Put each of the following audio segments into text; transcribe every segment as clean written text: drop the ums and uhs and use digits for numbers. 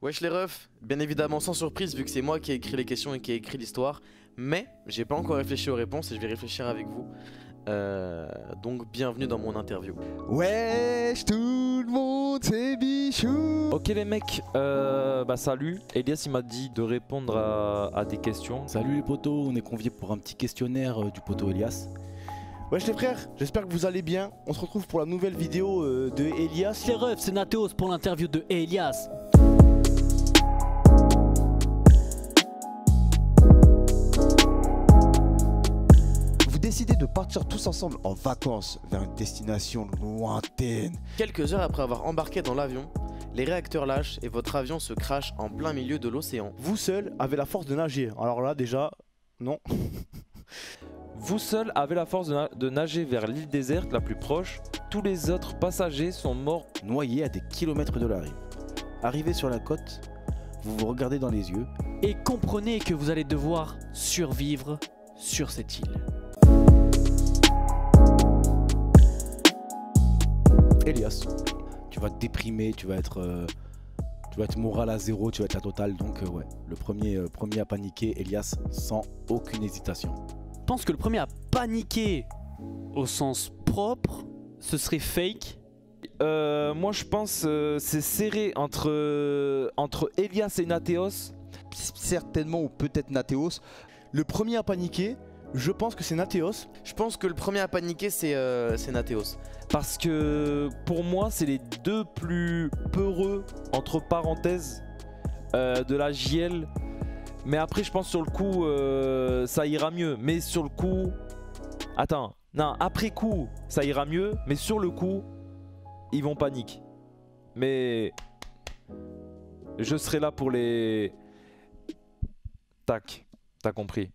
Wesh les refs, bien évidemment sans surprise vu que c'est moi qui ai écrit les questions et qui ai écrit l'histoire. Mais j'ai pas encore réfléchi aux réponses et je vais réfléchir avec vous. Donc bienvenue dans mon interview. Wesh tout le monde, c'est Bichou. Ok les mecs, salut. Elias il m'a dit de répondre à des questions. Salut les potos, on est conviés pour un petit questionnaire du poteau Elias. Wesh les frères, j'espère que vous allez bien. On se retrouve pour la nouvelle vidéo de Elias. Les refs, c'est Nathéos pour l'interview de Elias. Vous décidez de partir tous ensemble en vacances vers une destination lointaine. Quelques heures après avoir embarqué dans l'avion, les réacteurs lâchent et votre avion se crache en plein milieu de l'océan. Vous seul avez la force de nager. Alors là déjà, non. Vous seul avez la force de nager vers l'île déserte la plus proche. Tous les autres passagers sont morts. Noyé à des kilomètres de la rive. Arrivé sur la côte, vous vous regardez dans les yeux. Et comprenez que vous allez devoir survivre sur cette île. Elias, tu vas te déprimer, tu vas être moral à zéro, tu vas être la totale. Donc ouais, le premier à paniquer, Elias, sans aucune hésitation. Je pense que le premier à paniquer au sens propre, ce serait Fake. Moi je pense c'est serré entre Elias et Nathéos. Certainement ou peut-être Nathéos. Le premier à paniquer, je pense que c'est Nathéos. Je pense que le premier à paniquer c'est Nathéos. Parce que pour moi c'est les deux plus peureux entre parenthèses de la JL. Mais après je pense sur le coup ça ira mieux. Mais sur le coup... Attends, non, après coup ça ira mieux. Mais sur le coup ils vont paniquer. Mais je serai là pour les... Tac, t'as compris.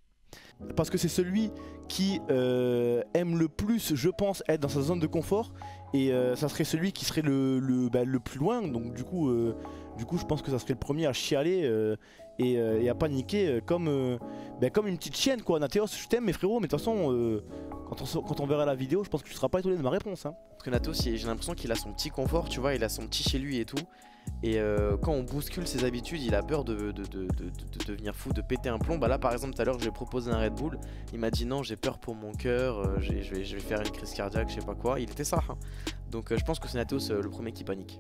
Parce que c'est celui qui aime le plus, je pense, être dans sa zone de confort. Et ça serait celui qui serait le plus loin. Donc du coup, je pense que ça serait le premier à chialer et à paniquer comme une petite chienne quoi. Nathéos, je t'aime mes frérots, mais de toute façon, quand on verra la vidéo, je pense que tu seras pas étonné de ma réponse. Hein. Parce que Nathéos, j'ai l'impression qu'il a son petit confort, tu vois, il a son petit chez lui et tout. Et quand on bouscule ses habitudes, il a peur de devenir fou, de péter un plomb. Bah là par exemple tout à l'heure je lui ai proposé un Red Bull. Il m'a dit non, j'ai peur pour mon cœur, je vais faire une crise cardiaque, je sais pas quoi. Il était ça hein. Donc je pense que c'est Nathéos le premier qui panique.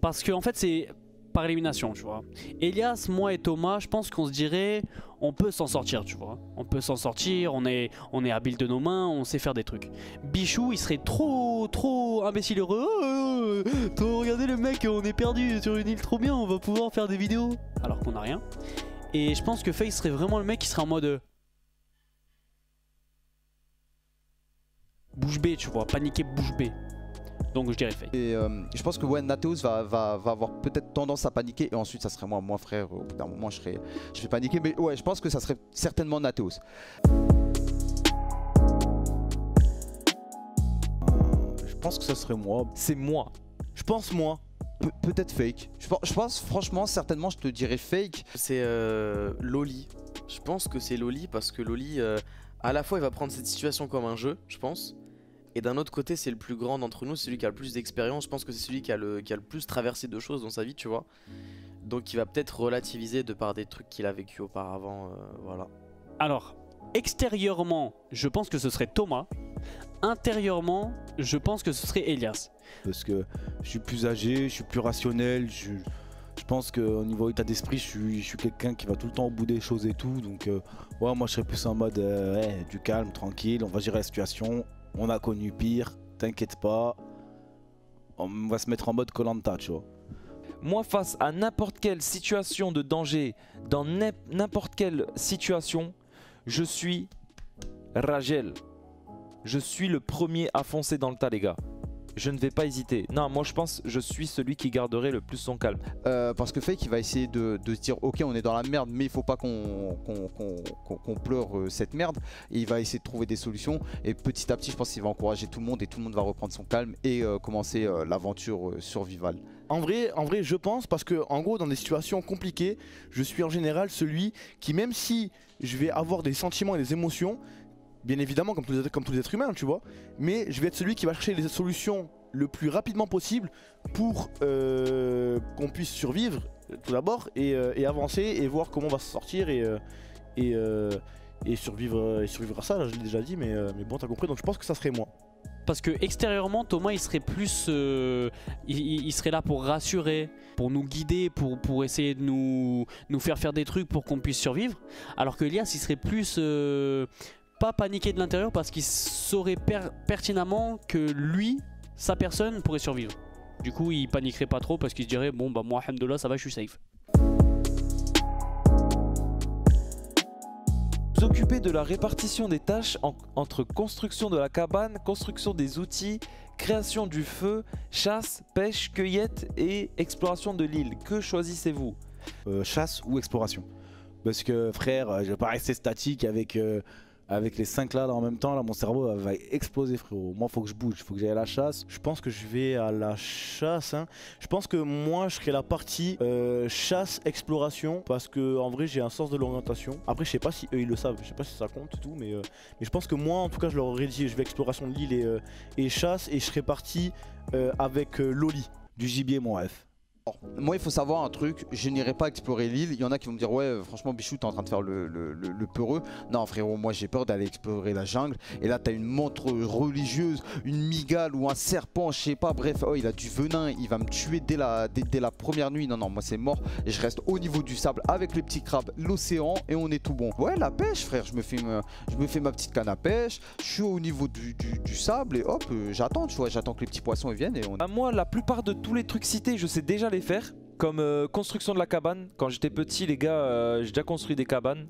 Parce que en fait c'est par élimination, tu vois. Elias, moi et Thomas, je pense qu'on se dirait on peut s'en sortir, tu vois. On peut s'en sortir, on est habile de nos mains, on sait faire des trucs. Bichou, il serait trop imbécile heureux. Regardez le mec, on est perdu sur une île trop bien, on va pouvoir faire des vidéos. Alors qu'on a rien. Et je pense que Faye serait vraiment le mec qui serait en mode bouche bée, tu vois, paniquer bouche bée. Donc je dirais Faye. Et je pense que ouais, Nathéos va avoir peut-être tendance à paniquer et ensuite ça serait moi frère, au bout d'un moment je vais paniquer, mais ouais je pense que ça serait certainement Nathéos. Je pense que ça serait moi. C'est moi. Je pense moi. Peut-être Fake. Je pense franchement certainement je te dirais Fake. C'est Loli. Je pense que c'est Loli parce que Loli à la fois il va prendre cette situation comme un jeu, je pense. Et d'un autre côté c'est le plus grand d'entre nous, c'est celui qui a le plus d'expérience. Je pense que c'est celui qui a le plus traversé de choses dans sa vie, tu vois. Donc il va peut-être relativiser de par des trucs qu'il a vécu auparavant, voilà. Alors, extérieurement, je pense que ce serait Thomas. Intérieurement, je pense que ce serait Elias. Parce que je suis plus âgé, je suis plus rationnel, je pense qu'au niveau état d'esprit, je suis quelqu'un qui va tout le temps au bout des choses et tout. Donc ouais, moi je serais plus en mode du calme, tranquille, on va gérer la situation. On a connu pire, t'inquiète pas. On va se mettre en mode Koh-Lanta, tu vois. Moi face à n'importe quelle situation de danger, dans n'importe quelle situation, je suis Ragel. Je suis le premier à foncer dans le tas les gars. Je ne vais pas hésiter. Non, moi je pense que je suis celui qui garderait le plus son calme. Parce que Fake il va essayer de se dire ok on est dans la merde mais il faut pas qu'on pleure cette merde. Et il va essayer de trouver des solutions et petit à petit je pense qu'il va encourager tout le monde et tout le monde va reprendre son calme et commencer l'aventure survivale. En vrai je pense parce que en gros dans des situations compliquées, je suis en général celui qui même si je vais avoir des sentiments et des émotions, bien évidemment comme tous les êtres humains tu vois, mais je vais être celui qui va chercher les solutions le plus rapidement possible pour qu'on puisse survivre tout d'abord et avancer et voir comment on va se sortir et survivre à ça. Là, je l'ai déjà dit, mais bon, t'as compris. Donc je pense que ça serait moi. Parce que extérieurement, Thomas il serait plus. Il serait là pour rassurer, pour nous guider, pour essayer de nous faire des trucs pour qu'on puisse survivre. Alors que Elias il serait plus. Pas paniqué de l'intérieur parce qu'il saurait pertinemment que lui, sa personne, pourrait survivre. Du coup, il paniquerait pas trop parce qu'il se dirait bon, bah moi, alhamdoulilah, ça va, je suis safe. Vous occupez de la répartition des tâches entre construction de la cabane, construction des outils, création du feu, chasse, pêche, cueillette et exploration de l'île. Que choisissez-vous? Chasse ou exploration. Parce que frère, je vais pas rester statique avec les 5 là en même temps. Là, mon cerveau va exploser, frérot. Moi, faut que je bouge, faut que j'aille à la chasse. Je pense que je vais à la chasse. Hein. Je pense que moi, je serai la partie chasse-exploration. Parce que en vrai, j'ai un sens de l'orientation. Après, je sais pas si eux ils le savent. Je sais pas si ça compte et tout. Mais je pense que moi, en tout cas, je leur aurais dit je vais exploration de l'île et chasse. Et je serai parti avec Loli. Du gibier, mon ref. Moi il faut savoir un truc, je n'irai pas explorer l'île. Il y en a qui vont me dire ouais franchement Bichou t'es en train de faire le peureux. Non frérot, moi j'ai peur d'aller explorer la jungle. Et là t'as une montre religieuse, une mygale ou un serpent, je sais pas, bref, oh il a du venin, il va me tuer dès la première nuit. Non non, moi c'est mort. Et je reste au niveau du sable avec les petits crabes, l'océan et on est tout bon. Ouais la pêche frère, je me fais ma petite canne à pêche, je suis au niveau du sable et hop j'attends, tu vois, j'attends que les petits poissons ils viennent et on... Moi la plupart de tous les trucs cités je sais déjà les faire, comme construction de la cabane. Quand j'étais petit les gars, j'ai déjà construit des cabanes.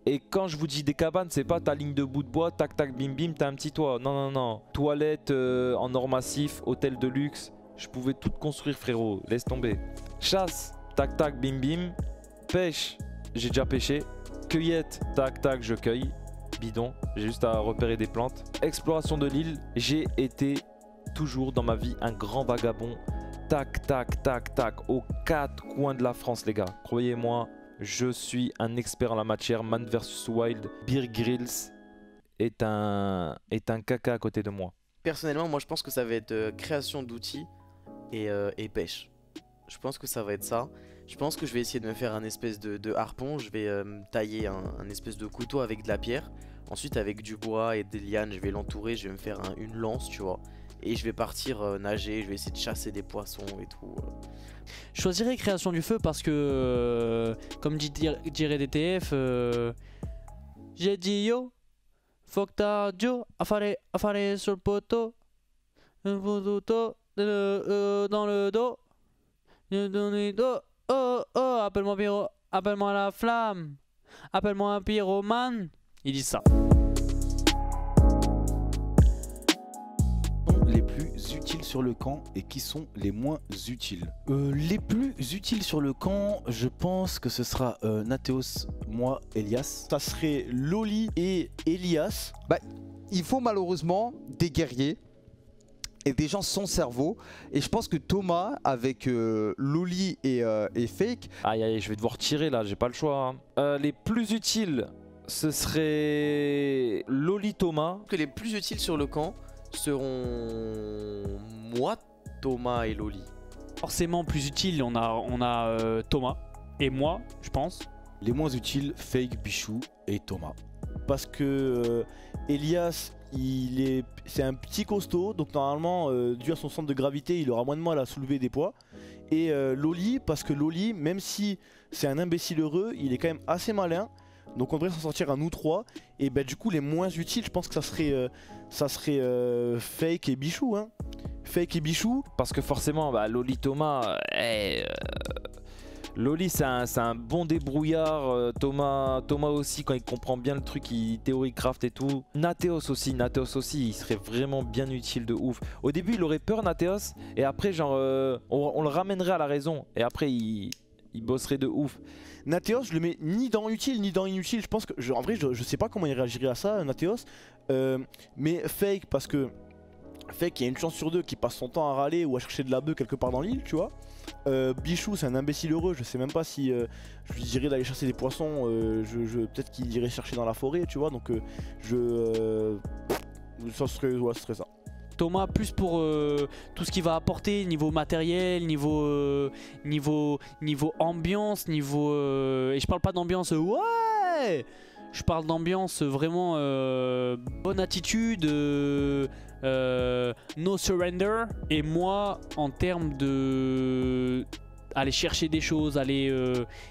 Et quand je vous dis des cabanes, c'est pas ta ligne de bout de bois, tac tac bim bim, t'as un petit toit. Non non non, toilette en or massif, hôtel de luxe, je pouvais tout construire frérot, laisse tomber. Chasse, tac tac bim bim. Pêche, j'ai déjà pêché. Cueillette, tac tac je cueille. Bidon, j'ai juste à repérer des plantes. Exploration de l'île, j'ai été toujours dans ma vie un grand vagabond. Tac, tac, tac, tac, aux 4 coins de la France, les gars. Croyez-moi, je suis un expert en la matière. Man vs Wild, Beer Grylls est un caca à côté de moi. Personnellement, moi je pense que ça va être création d'outils et pêche. Je pense que ça va être ça. Je pense que je vais essayer de me faire un espèce de harpon. Je vais me tailler un espèce de couteau avec de la pierre. Ensuite, avec du bois et des lianes, je vais l'entourer. Je vais me faire une lance, tu vois. Et je vais partir nager, je vais essayer de chasser des poissons et tout. Je choisirais création du feu parce que, comme dirait DTF, j'ai dit yo, faut que t'as Joe, affalé sur le poteau, dans le dos, oh oh, appelle-moi la flamme, appelle-moi un pyromane. Il dit ça. Les plus utiles sur le camp et qui sont les moins utiles? Les plus utiles sur le camp, je pense que ce sera Nathéos, moi, Elias. Ça serait Loli et Elias. Bah, il faut malheureusement des guerriers et des gens sans cerveau. Et je pense que Thomas avec Loli et Fake... Aïe aïe, je vais devoir tirer là, j'ai pas le choix. Hein. Les plus utiles, ce serait Loli, Thomas. Que les plus utiles sur le camp seront moi, Thomas et Loli. Forcément plus utile, on a Thomas et moi, je pense. Les moins utiles, Fake, Bichou et Thomas. Parce que Elias, c'est un petit costaud, donc normalement, dû à son centre de gravité, il aura moins de mal à soulever des poids. Et Loli, parce que Loli, même si c'est un imbécile heureux, il est quand même assez malin. Donc on devrait s'en sortir à nous 3. Et bah du coup les moins utiles, je pense que ça serait Fake et Bichou, hein. Fake et Bichou. Parce que forcément bah, Loli, Thomas, Loli c'est un bon débrouillard. Thomas aussi quand il comprend bien le truc, il théorie craft et tout. Nathéos aussi il serait vraiment bien utile de ouf. Au début il aurait peur Nathéos. Et après genre on le ramènerait à la raison. Et après il bosserait de ouf. Nathéos, je le mets ni dans utile ni dans inutile. Je pense que, en vrai, je sais pas comment il réagirait à ça, Nathéos. Mais Fake, parce que Fake, il y a une chance sur 2 qu'il passe son temps à râler ou à chercher de la bœuf quelque part dans l'île, tu vois. Bichou, c'est un imbécile heureux. Je sais même pas si je lui dirais d'aller chercher des poissons. Peut-être qu'il irait chercher dans la forêt, tu vois. Donc, ce serait ça. Thomas plus pour tout ce qu'il va apporter niveau matériel, niveau ambiance, et je parle pas d'ambiance ouais, je parle d'ambiance vraiment bonne attitude, no surrender. Et moi en termes de aller chercher des choses, aller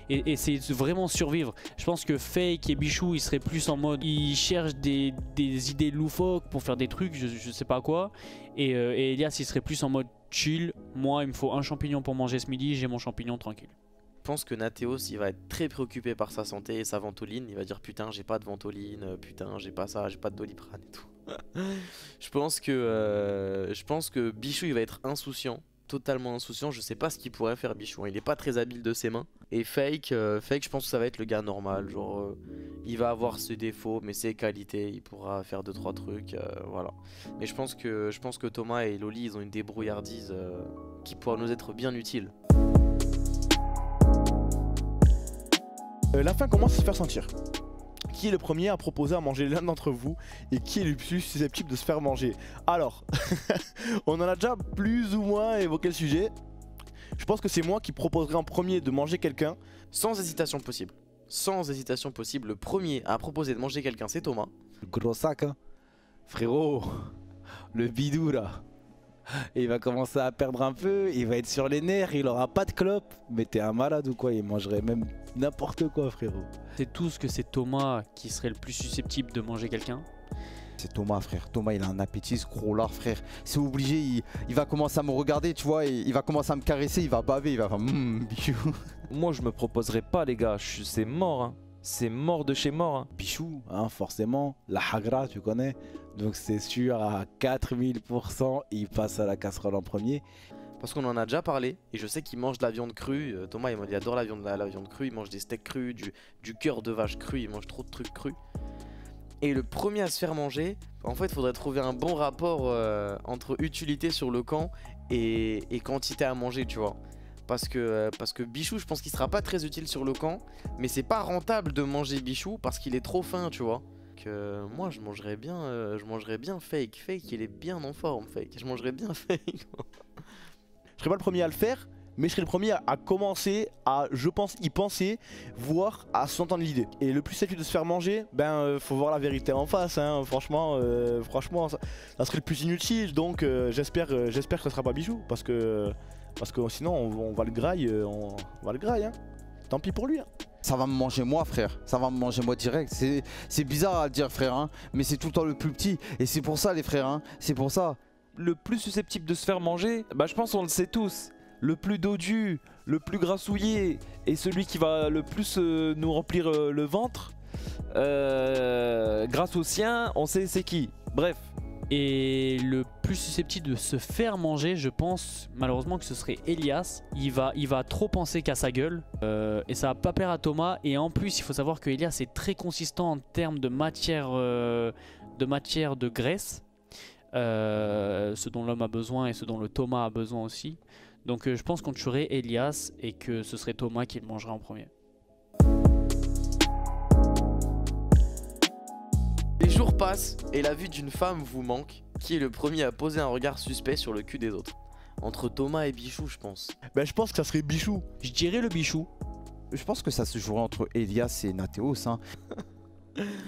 essayer de vraiment survivre. Je pense que Fake et Bichou ils seraient plus en mode ils cherchent des idées loufoques pour faire des trucs, je sais pas quoi. Et Elias il serait plus en mode chill. Moi il me faut un champignon pour manger ce midi, j'ai mon champignon tranquille. Je pense que Nathéos il va être très préoccupé par sa santé et sa ventoline. Il va dire putain j'ai pas de ventoline, putain j'ai pas ça, j'ai pas de Doliprane et tout. Je pense que Bichou il va être insouciant, totalement insouciant. Je sais pas ce qu'il pourrait faire Bichou, il est pas très habile de ses mains. Et Fake je pense que ça va être le gars normal, genre il va avoir ses défauts mais ses qualités, il pourra faire 2-3 trucs, voilà. Mais je pense que Thomas et Loli ils ont une débrouillardise qui pourra nous être bien utile. La faim commence à se faire sentir. Qui est le premier à proposer à manger l'un d'entre vous et qui est le plus susceptible de se faire manger? Alors, on en a déjà plus ou moins évoqué le sujet. Je pense que c'est moi qui proposerai en premier de manger quelqu'un. Sans hésitation possible. Sans hésitation possible, le premier à proposer de manger quelqu'un c'est Thomas. Le gros sac, hein. Frérot, le bidou là. Il va commencer à perdre un peu, il va être sur les nerfs, il aura pas de clope. Mais t'es un malade ou quoi? Il mangerait même n'importe quoi, frérot. C'est tous que c'est Thomas qui serait le plus susceptible de manger quelqu'un. C'est Thomas, frère. Thomas, il a un appétit, ce gros lard, frère. C'est obligé, il va commencer à me regarder, tu vois, il va commencer à me caresser, il va baver, il va faire bichou. Moi, je me proposerai pas, les gars. C'est mort, hein. C'est mort de chez mort. Hein. Bichou, hein, forcément. La hagra, tu connais. Donc c'est sûr, à 4000%, il passe à la casserole en premier. Parce qu'on en a déjà parlé, et je sais qu'il mange de la viande crue. Thomas, il adore la viande crue, il mange des steaks crus, du cœur de vache cru, il mange trop de trucs crus. Et le premier à se faire manger, en fait, il faudrait trouver un bon rapport entre utilité sur le camp et quantité à manger, tu vois. Parce que Bichou, je pense qu'il sera pas très utile sur le camp, mais c'est pas rentable de manger Bichou parce qu'il est trop fin, tu vois. Moi, je mangerais bien Fake. Fake, il est bien en forme, Fake. Je mangerais bien Fake. Je serais pas le premier à le faire, mais je serais le premier à commencer à, je pense, y penser, voire à s'entendre l'idée. Et le plus susceptible de se faire manger, faut voir la vérité en face, hein. Franchement, ça serait le plus inutile. Donc j'espère que ça sera pas Bichou, parce que sinon on va le graille, hein. Tant pis pour lui, hein. Ça va me manger moi, frère. Ça va me manger moi direct. C'est bizarre à le dire, frère, hein, mais c'est tout le temps le plus petit. Et c'est pour ça, les frères, hein. C'est pour ça. Le plus susceptible de se faire manger, bah je pense on le sait tous. Le plus dodu, le plus grassouillé et celui qui va le plus nous remplir le ventre. Grâce au sien, on sait c'est qui. Bref. Et le plus susceptible de se faire manger, je pense malheureusement que ce serait Elias. Il va trop penser qu'à sa gueule et ça va pas plaire à Thomas. Et en plus il faut savoir que Elias est très consistant en termes de matière de graisse, ce dont l'homme a besoin et ce dont le Thomas a besoin aussi. Donc je pense qu'on tuerait Elias et que ce serait Thomas qui le mangerait en premier. Les jours passent et la vue d'une femme vous manque. Qui est le premier à poser un regard suspect sur le cul des autres? Entre Thomas et Bichou, je pense. Je pense que ça serait Bichou. Je dirais le Bichou. Je pense que ça se jouerait entre Elias et Nathéos, hein.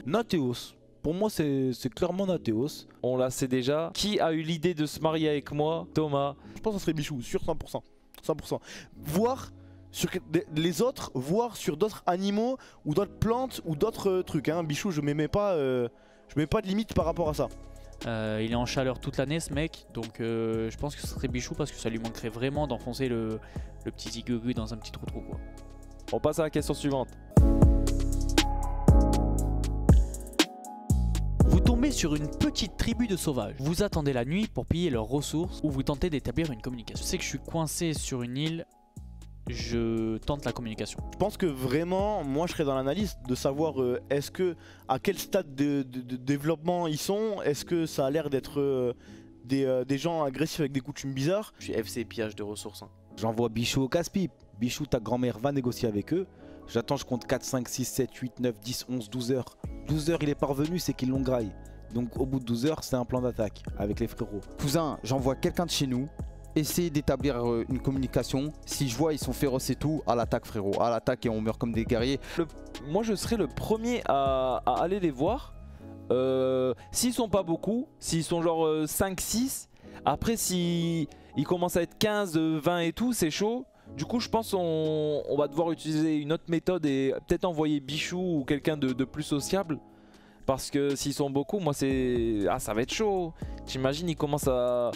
Nathéos. Pour moi, c'est clairement Nathéos. On la sait déjà. Qui a eu l'idée de se marier avec moi? Thomas. Je pense que ça serait Bichou, sur 100%. 100%. Voir sur les autres, voir sur d'autres animaux ou d'autres plantes ou d'autres trucs, hein. Bichou, je mets pas de limite par rapport à ça. Il est en chaleur toute l'année ce mec, donc je pense que ce serait Bichou parce que ça lui manquerait vraiment d'enfoncer le petit zigugu dans un petit trou quoi. On passe à la question suivante. Vous tombez sur une petite tribu de sauvages. Vous attendez la nuit pour piller leurs ressources ou vous tentez d'établir une communication. Je sais que je suis coincé sur une île, je tente la communication. Je pense que vraiment, moi je serais dans l'analyse de savoir est-ce que à quel stade de développement ils sont, est-ce que ça a l'air d'être des gens agressifs avec des coutumes bizarres. Je suis FC pillage de ressources, hein. J'envoie Bichou au casse-pipe. Bichou, ta grand-mère va négocier avec eux. J'attends, je compte 4, 5, 6, 7, 8, 9, 10, 11, 12 heures. 12 heures, il est parvenu, c'est qu'ils l'ont graille. Donc au bout de 12 heures, c'est un plan d'attaque avec les frérots. Cousin, j'envoie quelqu'un de chez nous. Essayez d'établir une communication. Si je vois ils sont féroces et tout, à l'attaque frérot, à l'attaque et on meurt comme des guerriers. Moi je serais le premier à aller les voir. S'ils sont pas beaucoup, s'ils sont genre 5-6, après si ils commencent à être 15, 20 et tout, c'est chaud. Du coup je pense on va devoir utiliser une autre méthode et peut-être envoyer Bichou ou quelqu'un de plus sociable. Parce que s'ils sont beaucoup, moi c'est... Ah ça va être chaud. T'imagines ils commencent à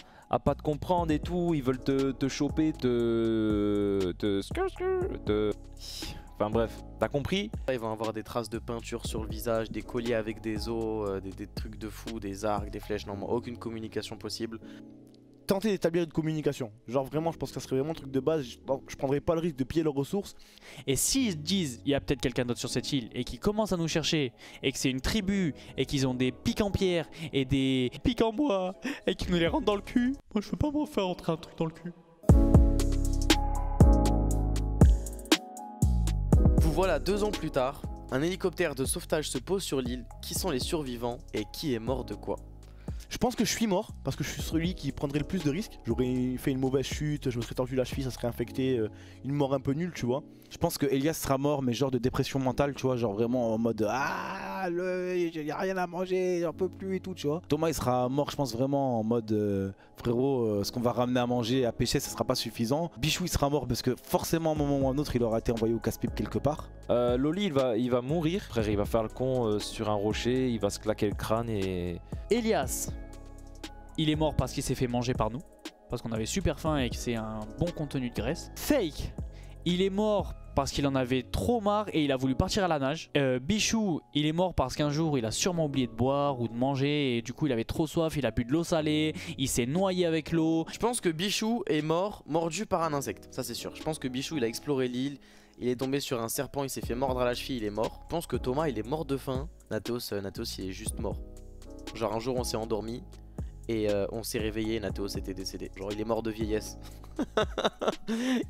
pas te comprendre et tout, ils veulent te choper, Enfin bref, t'as compris? Ils vont avoir des traces de peinture sur le visage, des colliers avec des os, des trucs de fou, des arcs, des flèches, non, aucune communication possible. Tenter d'établir une communication. Genre vraiment, je pense que ça serait vraiment un truc de base. Je prendrais pas le risque de piller leurs ressources. Et s'ils disent il y a peut-être quelqu'un d'autre sur cette île et qu'ils commencent à nous chercher et que c'est une tribu et qu'ils ont des pics en pierre et des pics en bois et qu'ils nous les rentrent dans le cul, moi je veux pas m'en faire rentrer un truc dans le cul. Vous voilà 2 ans plus tard, un hélicoptère de sauvetage se pose sur l'île. Qui sont les survivants et qui est mort de quoi? Je pense que je suis mort parce que je suis celui qui prendrait le plus de risques. J'aurais fait une mauvaise chute, je me serais tordu la cheville, ça serait infecté, une mort un peu nulle, tu vois. Je pense que Elias sera mort, mais genre de dépression mentale, tu vois, genre vraiment en mode ah, y a rien à manger, j'en peux plus et tout, tu vois. Thomas il sera mort, je pense vraiment en mode frérot, ce qu'on va ramener à manger, à pêcher, ça sera pas suffisant. Bichou il sera mort parce que forcément à un moment ou à un autre il aura été envoyé au casse-pipe quelque part. Loli il va mourir, frère, il va faire le con sur un rocher, il va se claquer le crâne et... Elias, il est mort parce qu'il s'est fait manger par nous, parce qu'on avait super faim et que c'est un bon contenu de graisse. Fake, il est mort parce qu'il en avait trop marre et il a voulu partir à la nage. Bichou, il est mort parce qu'un jour il a sûrement oublié de boire ou de manger et du coup il avait trop soif, il a bu de l'eau salée, il s'est noyé avec l'eau. Je pense que Bichou est mort, mordu par un insecte, ça c'est sûr. Je pense que Bichou il a exploré l'île, il est tombé sur un serpent, il s'est fait mordre à la cheville, il est mort. Je pense que Thomas il est mort de faim. Nathéos il est juste mort. Genre un jour on s'est endormi et on s'est réveillé et Nathéos était décédé. Genre il est mort de vieillesse.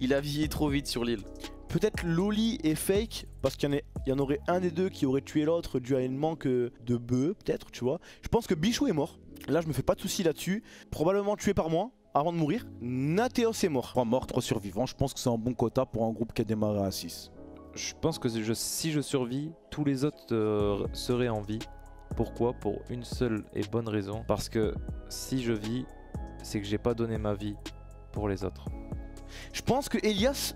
Il a vieilli trop vite sur l'île. Peut-être Loli et Fake, parce qu'il y en aurait un des deux qui aurait tué l'autre dû à une manque de bœufs, peut-être, tu vois. Je pense que Bichou est mort. Là, je me fais pas de soucis là-dessus. Probablement tué par moi avant de mourir. Nathéos est mort. 3 morts, 3 survivants. Je pense que c'est un bon quota pour un groupe qui a démarré à 6. Je pense que si je survis, tous les autres seraient en vie. Pourquoi? Pour une seule et bonne raison. Parce que si je vis, c'est que j'ai pas donné ma vie pour les autres. Je pense que Elias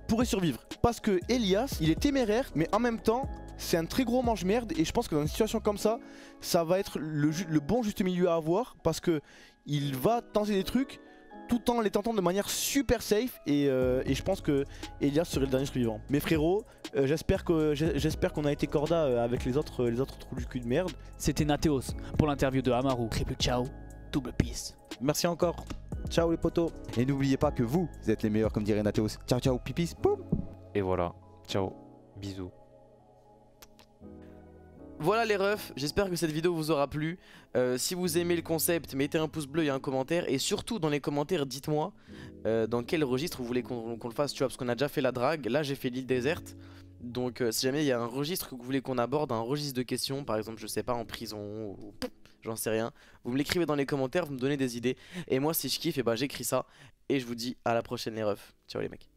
pourrait survivre. Parce que Elias, il est téméraire, mais en même temps, c'est un très gros mange-merde. Et je pense que dans une situation comme ça, ça va être le bon juste milieu à avoir. Parce que il va tenter des trucs tout en les tentant de manière super safe. Et je pense que Elias serait le dernier survivant. Mais frérot, j'espère qu'on a été corda avec les autres trous du cul de merde. C'était Nathéos pour l'interview de Amaru. Triple ciao, double peace. Merci encore. Ciao les potos. Et n'oubliez pas que vous êtes les meilleurs comme dirait Nathéos. Ciao ciao pipis, boum. Et voilà, ciao, bisous. Voilà les refs, j'espère que cette vidéo vous aura plu. Si vous aimez le concept, mettez un pouce bleu et un commentaire. Et surtout dans les commentaires, dites-moi dans quel registre vous voulez qu'on le fasse, tu vois. Parce qu'on a déjà fait la drague, là j'ai fait l'île déserte. Donc si jamais il y a un registre que vous voulez qu'on aborde, un registre de questions, par exemple je sais pas, en prison ou j'en sais rien, vous me l'écrivez dans les commentaires, vous me donnez des idées. Et moi si je kiffe, et bah j'écris ça. Et je vous dis à la prochaine les refs. Ciao les mecs.